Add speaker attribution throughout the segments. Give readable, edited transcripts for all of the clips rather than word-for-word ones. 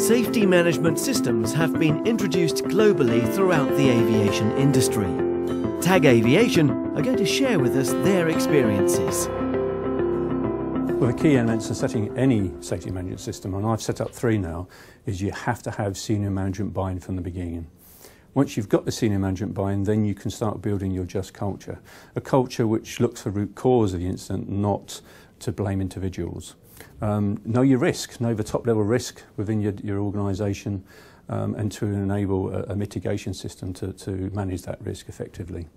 Speaker 1: Safety management systems have been introduced globally throughout the aviation industry. TAG Aviation are going to share with us their experiences.
Speaker 2: Well, the key elements of setting any safety management system, and I've set up 3 now, is you have to have senior management buy-in from the beginning. Once you've got the senior management buy-in, then you can start building your just culture. A culture which looks for root cause of the incident, not to blame individuals. Know your risk, know the top level risk within your organisation, and to enable a mitigation system to manage that risk effectively.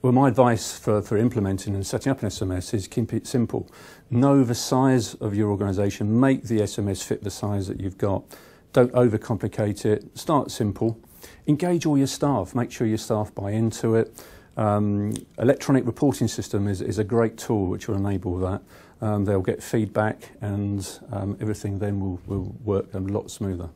Speaker 2: Well, my advice for implementing and setting up an SMS is keep it simple. Know the size of your organisation, make the SMS fit the size that you've got. Don't overcomplicate it, start simple. Engage all your staff, make sure your staff buy into it. Electronic reporting system is a great tool which will enable that. They'll get feedback and everything then will work a lot smoother.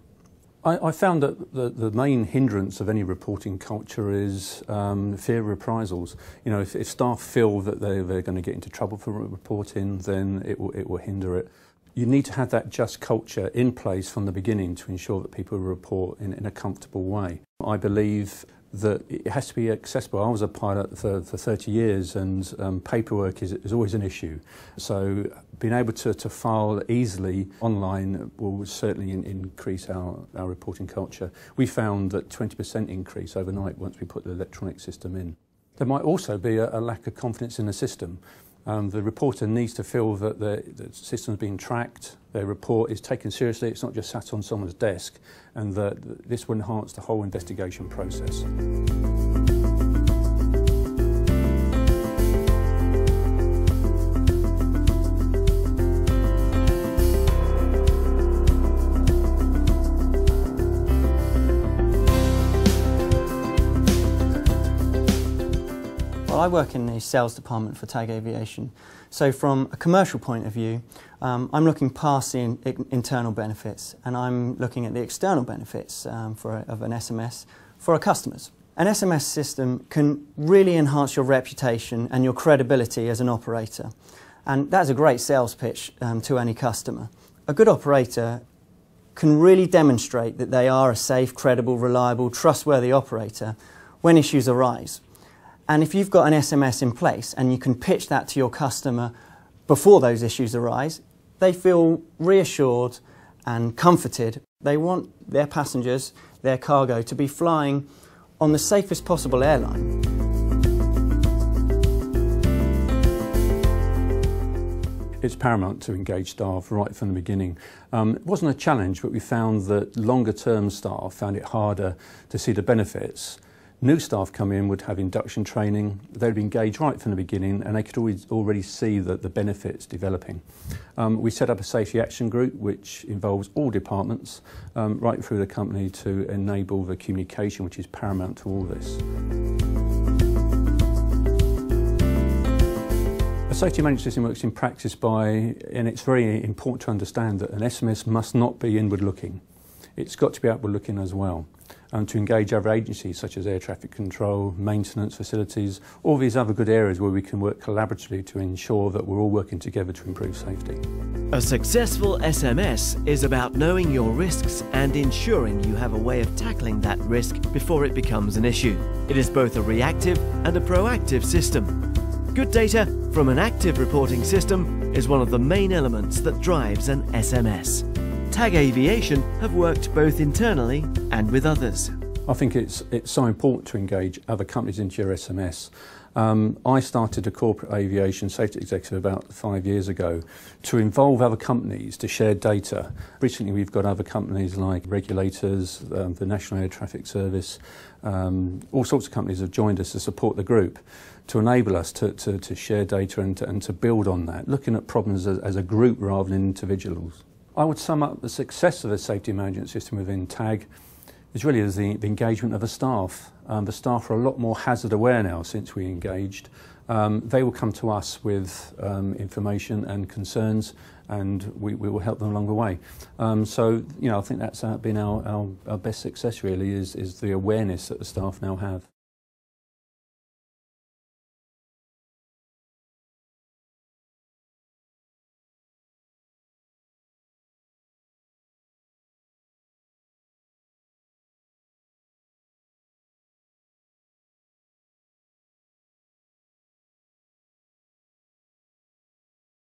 Speaker 2: I found that the main hindrance of any reporting culture is fear of reprisals. You know, if staff feel that they're going to get into trouble for reporting, then it will hinder it. You need to have that just culture in place from the beginning to ensure that people report in a comfortable way. I believe that it has to be accessible. I was a pilot for 30 years and paperwork is always an issue. So being able to file easily online will certainly increase our reporting culture. We found that 20% increase overnight once we put the electronic system in. There might also be a lack of confidence in the system. The reporter needs to feel that the system is being tracked, their report is taken seriously, it's not just sat on someone's desk, and that this will enhance the whole investigation process.
Speaker 3: Well, I work in the sales department for TAG Aviation, so from a commercial point of view, I'm looking past the internal benefits and I'm looking at the external benefits of an SMS for our customers. An SMS system can really enhance your reputation and your credibility as an operator, and that's a great sales pitch to any customer. A good operator can really demonstrate that they are a safe, credible, reliable, trustworthy operator when issues arise. And if you've got an SMS in place and you can pitch that to your customer before those issues arise, they feel reassured and comforted. They want their passengers, their cargo, to be flying on the safest possible airline.
Speaker 2: It's paramount to engage staff right from the beginning. It wasn't a challenge, but we found that longer term staff found it harder to see the benefits. New staff come in would have induction training, they'd be engaged right from the beginning and they could already see the benefits developing. We set up a safety action group which involves all departments right through the company to enable the communication which is paramount to all this. A safety management system works in practice and it's very important to understand that an SMS must not be inward looking. It's got to be outward looking as well. To engage other agencies such as air traffic control, maintenance facilities, all these other good areas where we can work collaboratively to ensure that we're all working together to improve safety.
Speaker 1: A successful SMS is about knowing your risks and ensuring you have a way of tackling that risk before it becomes an issue. It is both a reactive and a proactive system. Good data from an active reporting system is one of the main elements that drives an SMS. TAG Aviation have worked both internally and with others.
Speaker 2: I think it's so important to engage other companies into your SMS. I started a corporate aviation safety executive about 5 years ago to involve other companies to share data. Recently we've got other companies like regulators, the National Air Traffic Service, all sorts of companies have joined us to support the group to enable us to share data and to build on that, looking at problems as a group rather than individuals. I would sum up the success of the safety management system within TAG is really the engagement of the staff. The staff are a lot more hazard aware now since we engaged. They will come to us with information and concerns and we will help them along the way. So, you know, I think that's been our best success really is the awareness that the staff now have.